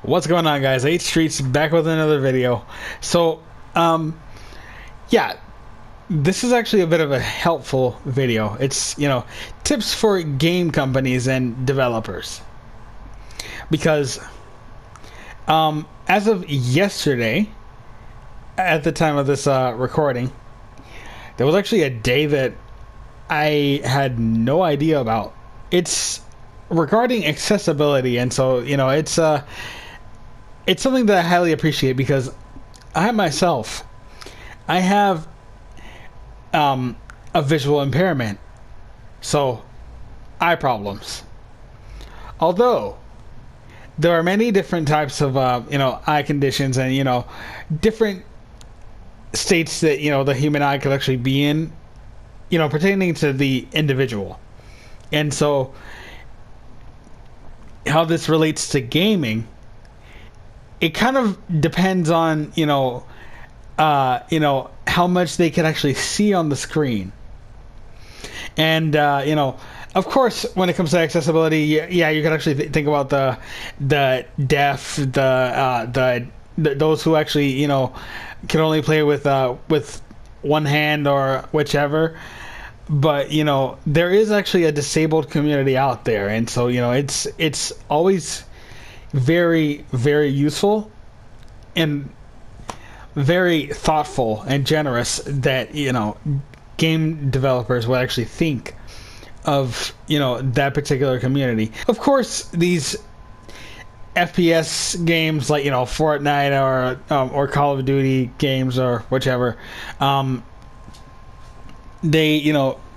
What's going on, guys? 8 Streets back with another video. So, yeah, this is actually a bit of a helpful video. It's, tips for game companies and developers. Because, as of yesterday, at the time of this recording, there was actually a day that I had no idea about. It's regarding accessibility, and so, it's something that I highly appreciate because I myself, I have a visual impairment, so eye problems. Although there are many different types of eye conditions and different states that the human eye could actually be in, pertaining to the individual. And so how this relates to gaming, it kind of depends on how much they can actually see on the screen. And of course, when it comes to accessibility, yeah, you can actually think about the deaf, those who actually can only play with one hand or whichever. But there is actually a disabled community out there, and so it's always very, very useful and very thoughtful and generous that game developers would actually think of that particular community. Of course, these FPS games like Fortnite or Call of Duty games or whichever, they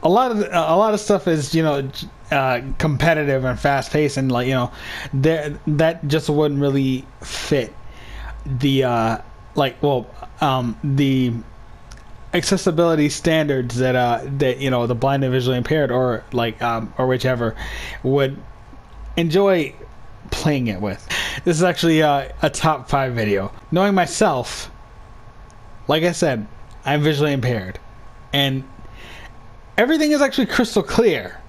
a lot of stuff is competitive and fast paced, and that just wouldn't really fit the the accessibility standards that the blind and visually impaired or whichever would enjoy playing it with. This is actually a top 5 video. Knowing myself, like I said, I'm visually impaired, and everything is actually crystal clear.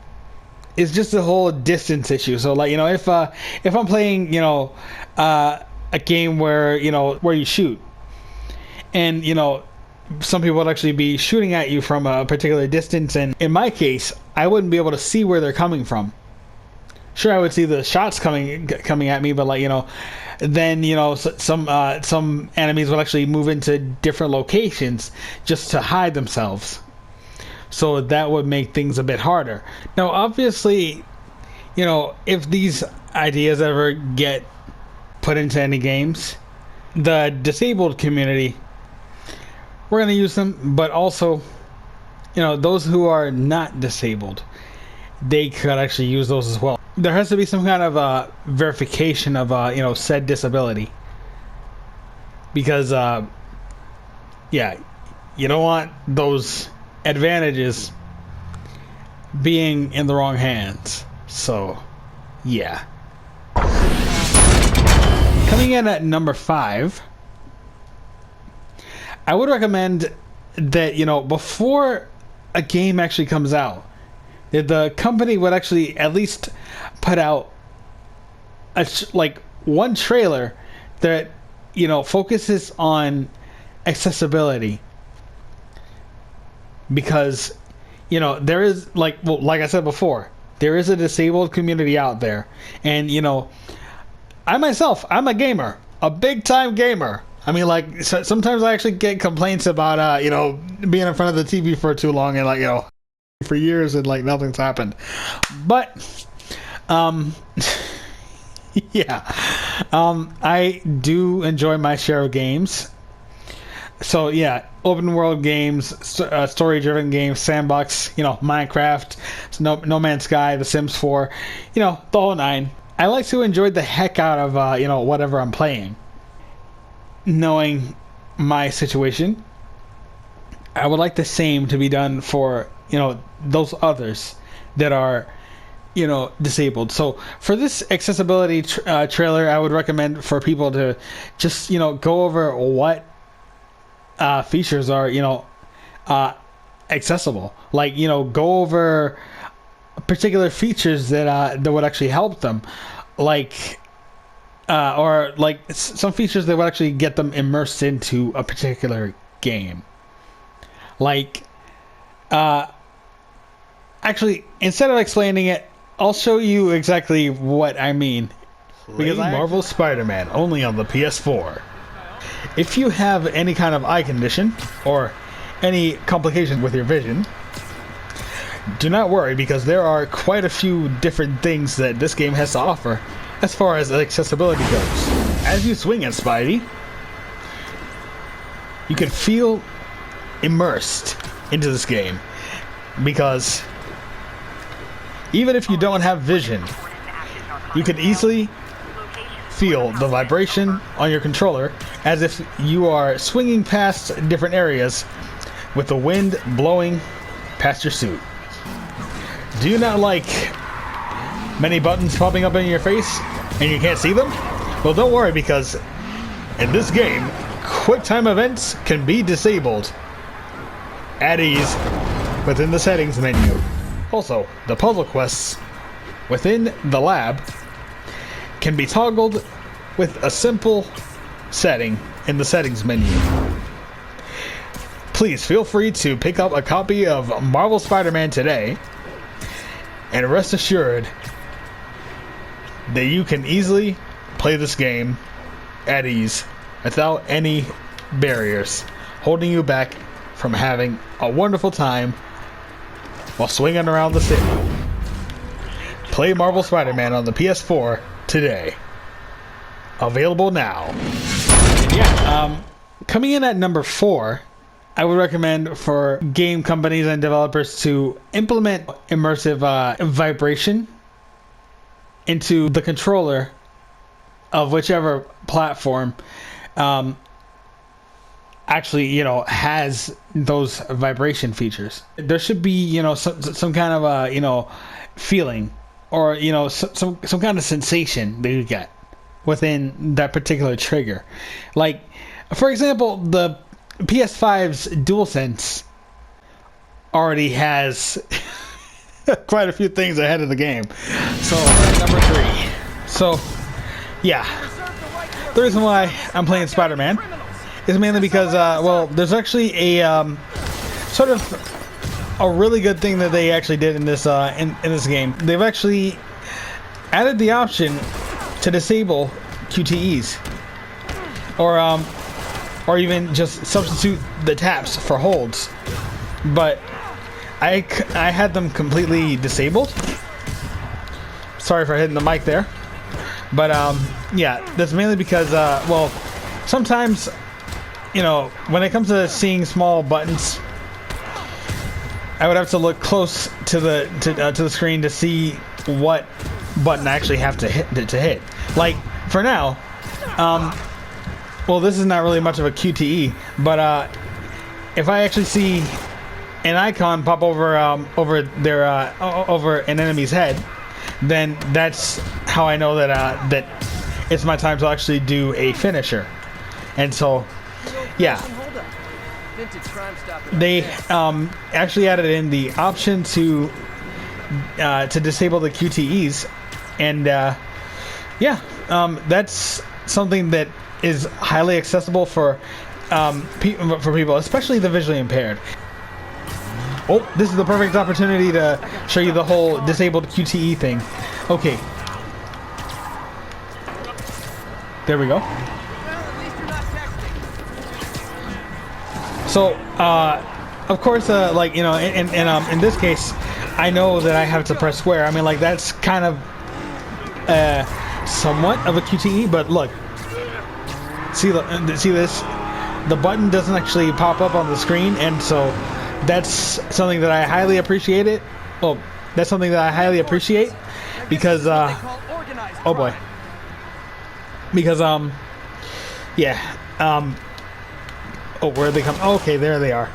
It's just a whole distance issue. So if I'm playing a game where where you shoot, and some people would actually be shooting at you from a particular distance, and in my case I wouldn't be able to see where they're coming from. Sure, I would see the shots coming at me, but then some enemies will actually move into different locations just to hide themselves. So that would make things a bit harder. Now, obviously, if these ideas ever get put into any games, the disabled community, we're going to use them, but also, those who are not disabled, they could actually use those as well. There has to be some kind of verification of, said disability. Because, yeah, you don't want those advantages being in the wrong hands. So yeah. Coming in at number 5, I would recommend that before a game actually comes out, that the company would actually at least put out one trailer that focuses on accessibility. Because there is like I said before, there is a disabled community out there, and I myself, I'm a gamer, a big time gamer. I mean, sometimes I actually get complaints about being in front of the TV for too long, and for years, and nothing's happened. But yeah, I do enjoy my share of games. So yeah, open world games, story driven games, sandbox, Minecraft, No Man's Sky, The Sims 4, the whole 9. I like to enjoy the heck out of whatever I'm playing. Knowing my situation, I would like the same to be done for those others that are disabled. So for this accessibility trailer, I would recommend for people to just go over what features are accessible, go over particular features that would actually help them, like or like some features that would actually get them immersed into a particular game. Like, actually, instead of explaining it, I'll show you exactly what I mean. Because Marvel Spider-Man only on the PS4. If you have any kind of eye condition or any complications with your vision, do not worry, because there are quite a few different things that this game has to offer as far as accessibility goes. As you swing at Spidey, you can feel immersed into this game, because even if you don't have vision, you can easily feel the vibration on your controller as if you are swinging past different areas with the wind blowing past your suit. Do you not like many buttons popping up in your face and you can't see them? Well, don't worry, because in this game, QuickTime events can be disabled at ease within the settings menu. Also, the puzzle quests within the lab can be toggled with a simple setting in the settings menu. Please feel free to pick up a copy of Marvel Spider-Man today, and rest assured that you can easily play this game at ease without any barriers holding you back from having a wonderful time while swinging around the city. Play Marvel Spider-Man on the PS4 today. Available now. Yeah, coming in at number 4, I would recommend for game companies and developers to implement immersive vibration into the controller of whichever platform actually, has those vibration features. There should be, some kind of feeling, or some kind of sensation that you get within that particular trigger. Like, for example, the PS5's DualSense already has quite a few things ahead of the game. So, number 3. So, yeah. The reason why I'm playing Spider-Man is mainly because, there's actually a sort of a really good thing that they actually did in this in this game. They've actually added the option to disable QTEs, or even just substitute the taps for holds. But I had them completely disabled. Sorry for hitting the mic there. But yeah, that's mainly because sometimes, when it comes to seeing small buttons, I would have to look close to the screen to see what button I actually have to hit. Like, for now, this is not really much of a QTE, but if I actually see an icon pop over over an enemy's head, then that's how I know that it's my time to actually do a finisher. And so, yeah, they actually added in the option to disable the QTEs, and that's something that is highly accessible for people, especially the visually impaired. Oh, this is the perfect opportunity to show you the whole disabled QTE thing. Okay. There we go. So, of course, in this case, I know that I have to press square. I mean, like, that's kind of somewhat of a QTE, but look. See this? The button doesn't actually pop up on the screen, and so that's something that I highly appreciate. That's something that I highly appreciate, because oh boy. Because where they come? Okay, there they are.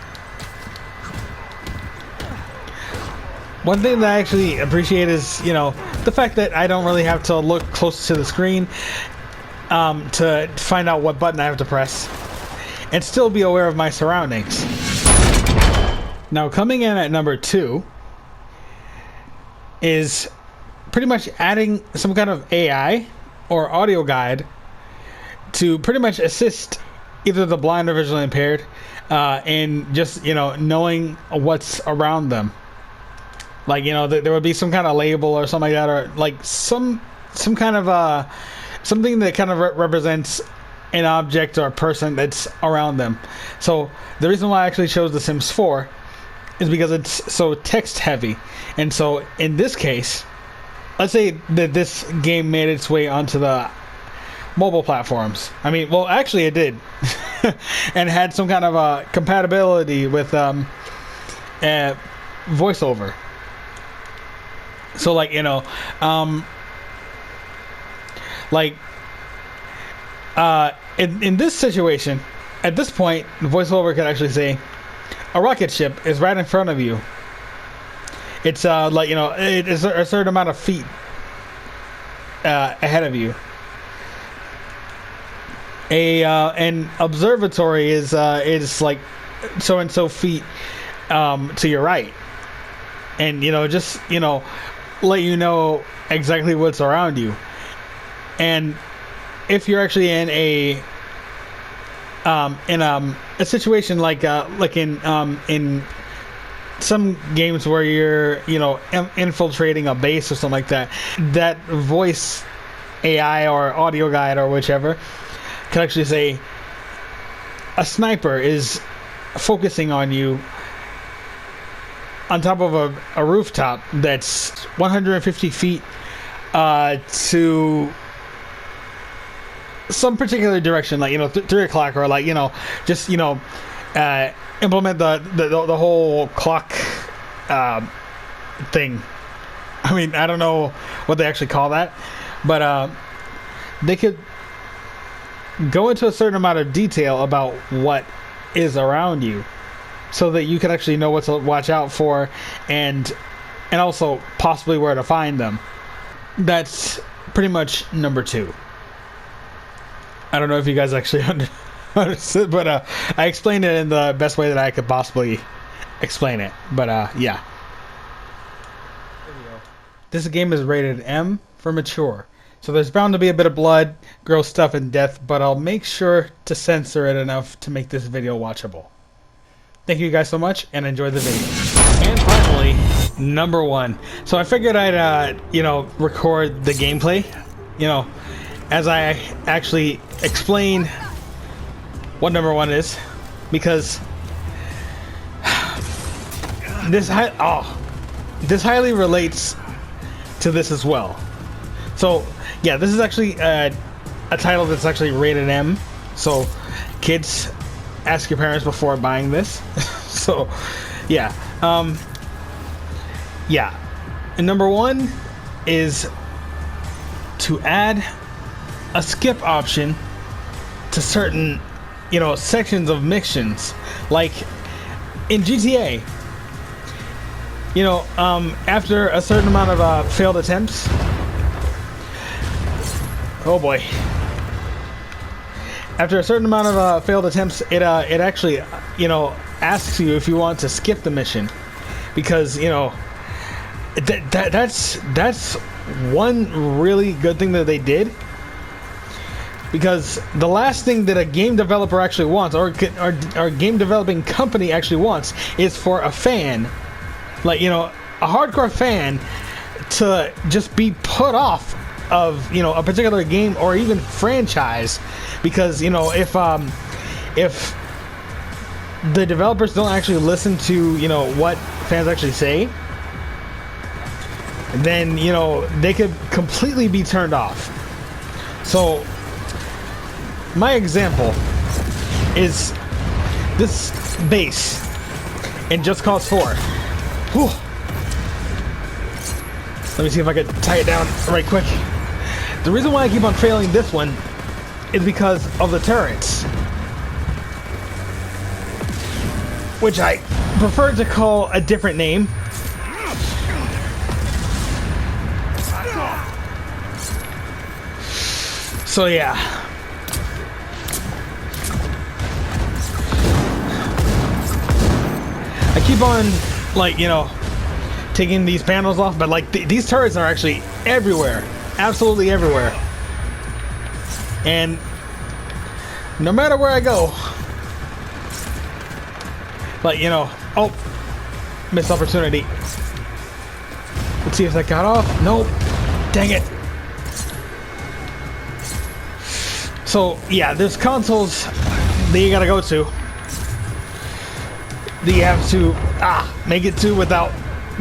One thing that I actually appreciate is, the fact that I don't really have to look close to the screen to find out what button I have to press, and still be aware of my surroundings. Now, coming in at number 2 is pretty much adding some kind of AI or audio guide to pretty much assist either the blind or visually impaired in just, you know, knowing what's around them. Like, you know, there would be some kind of label or something like that, or like some kind of something that kind of represents an object or a person that's around them. So the reason why I actually chose The Sims 4 is because it's so text heavy. And so in this case, let's say that this game made its way onto the mobile platforms. I mean, well, actually it did. And had some kind of compatibility with voiceover. So, like, you know, like, in this situation, at this point, the voiceover could actually say, a rocket ship is right in front of you. It's, like, you know, it is a certain amount of feet ahead of you. An observatory is like so and so feet to your right. And, you know, just, you know, let you know exactly what's around you. And if you're actually in a situation like in some games where you're, you know, infiltrating a base or something like that, that voice AI or audio guide or whichever can actually say a sniper is focusing on you on top of a rooftop that's 150 feet to some particular direction, like, you know, 3 o'clock, or like, you know, just, you know, implement the whole clock thing. I mean, I don't know what they actually call that, but they could go into a certain amount of detail about what is around you, so that you can actually know what to watch out for, and also possibly where to find them. That's pretty much number 2. I don't know if you guys actually understood, but I explained it in the best way that I could possibly explain it. But yeah. There we go. This game is rated M for mature. So there's bound to be a bit of blood, gross stuff, and death, but I'll make sure to censor it enough to make this video watchable. Thank you guys so much, and enjoy the video. And finally, number 1. So I figured I'd, you know, record the gameplay, you know, as I actually explain what number 1 is, because this highly relates to this as well. So yeah, this is actually a title that's actually rated M. So kids, ask your parents before buying this. So yeah, yeah. And number 1 is to add a skip option to certain, you know, sections of missions, like in GTA. You know, after a certain amount of failed attempts. Oh boy. After a certain amount of failed attempts, it actually, you know, asks you if you want to skip the mission, because, you know, that's one really good thing that they did. Because the last thing that a game developer actually wants, or game developing company actually wants, is for a fan, like, you know, a hardcore fan, to just be put off of, you know, a particular game or even franchise, because, you know, if the developers don't actually listen to, you know, what fans actually say, then, you know, they could completely be turned off. So my example is this base in Just Cause 4. Whew. Let me see if I can tie it down right quick. The reason why I keep on failing this one is because of the turrets, which I prefer to call a different name. So yeah. I keep on, like, you know, taking these panels off, but like these turrets are actually everywhere, absolutely everywhere. And no matter where I go, like, you know, oh, missed opportunity. Let's see if that got off. Nope. Dang it. So, yeah, there's consoles that you gotta go to that you have to make it to without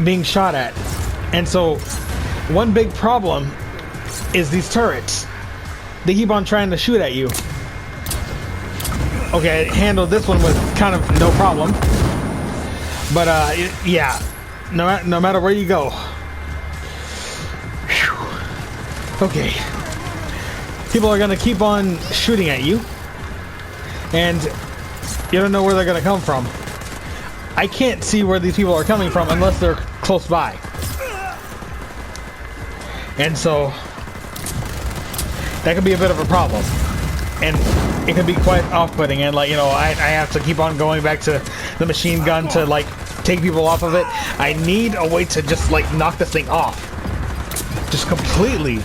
being shot at. And so, one big problem is these turrets. They keep on trying to shoot at you. Okay, I handled this one with kind of no problem. But, yeah, no matter where you go. Whew. Okay. People are gonna keep on shooting at you. And you don't know where they're gonna come from. I can't see where these people are coming from unless they're close by. And so, that could be a bit of a problem. And it can be quite off-putting, and like, you know, I have to keep on going back to the machine gun to like take people off of it. I need a way to just like knock this thing off. Just completely.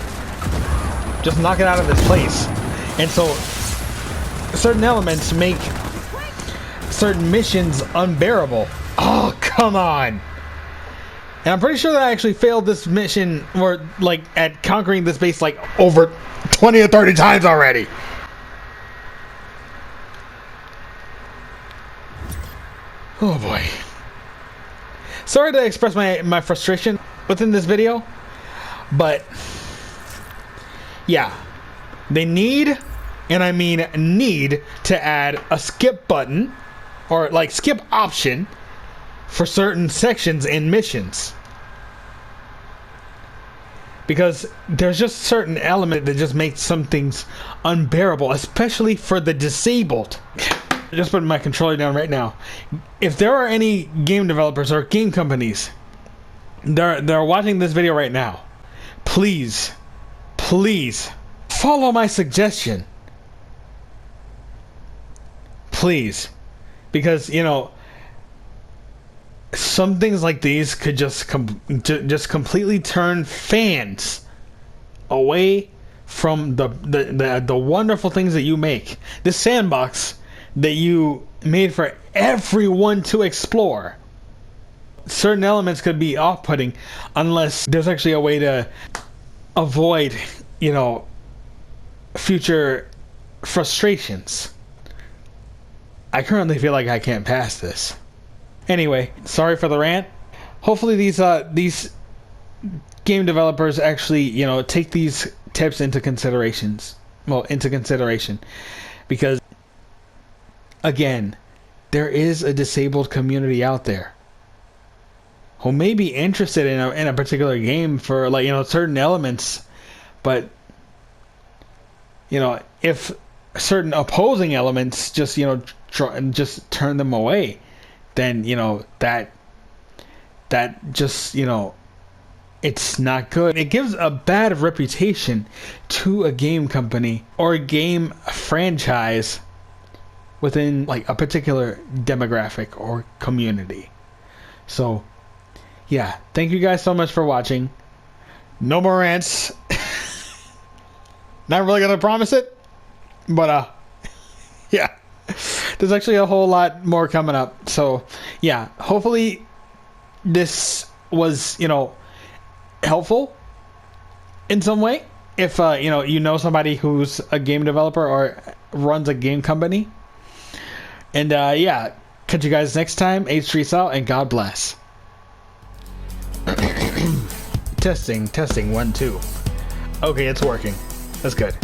Just knock it out of its place. And so certain elements make certain missions unbearable. Oh, come on. And I'm pretty sure that I actually failed this mission, or like at conquering this base like over 20 or 30 times already. Oh boy. Sorry to express my frustration within this video, but yeah, they need, and I mean need, to add a skip button or like skip option for certain sections in missions. Because there's just certain element that just makes some things unbearable, especially for the disabled. Just putting my controller down right now. If there are any game developers or game companies they're watching this video right now, please follow my suggestion. Please. Because, you know, some things like these could just completely turn fans away from the wonderful things that you make. This sandbox that you made for everyone to explore. Certain elements could be off-putting unless there's actually a way to avoid, you know, future frustrations. I currently feel like I can't pass this. Anyway, sorry for the rant. Hopefully these game developers actually, you know, take these tips into consideration, because again, there is a disabled community out there who may be interested in a particular game for, like, you know, certain elements, but, you know, if certain opposing elements just, you know, just turn them away, then, you know, that just, you know, it's not good. It gives a bad reputation to a game company or a game franchise within like a particular demographic or community. So yeah, thank you guys so much for watching. No more rants. Not really gonna promise it, but yeah, there's actually a whole lot more coming up. So yeah, hopefully this was, you know, helpful in some way. If you know somebody who's a game developer or runs a game company. And yeah, catch you guys next time. 8 Streets out, and God bless. Testing 1 2. Okay, it's working. That's good.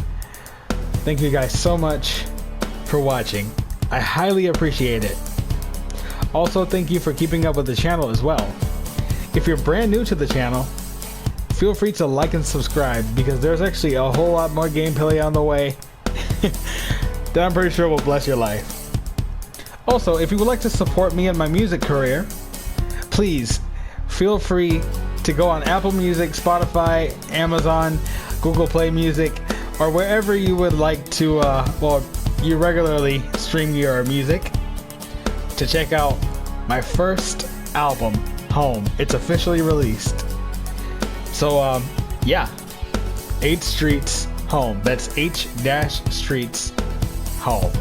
Thank you guys so much for watching. I highly appreciate it. Also, thank you for keeping up with the channel as well. If you're brand new to the channel, feel free to like and subscribe, because there's actually a whole lot more gameplay on the way that I'm pretty sure will bless your life. Also, if you would like to support me in my music career, please feel free to go on Apple Music, Spotify, Amazon, Google Play Music, or wherever you would like to, you regularly stream your music, to check out my first album, Home. It's officially released. So, yeah, 8 Streets home. That's H-Streets home.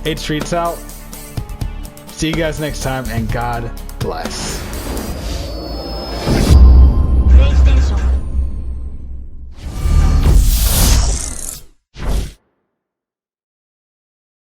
H Streets out. See you guys next time, and God bless.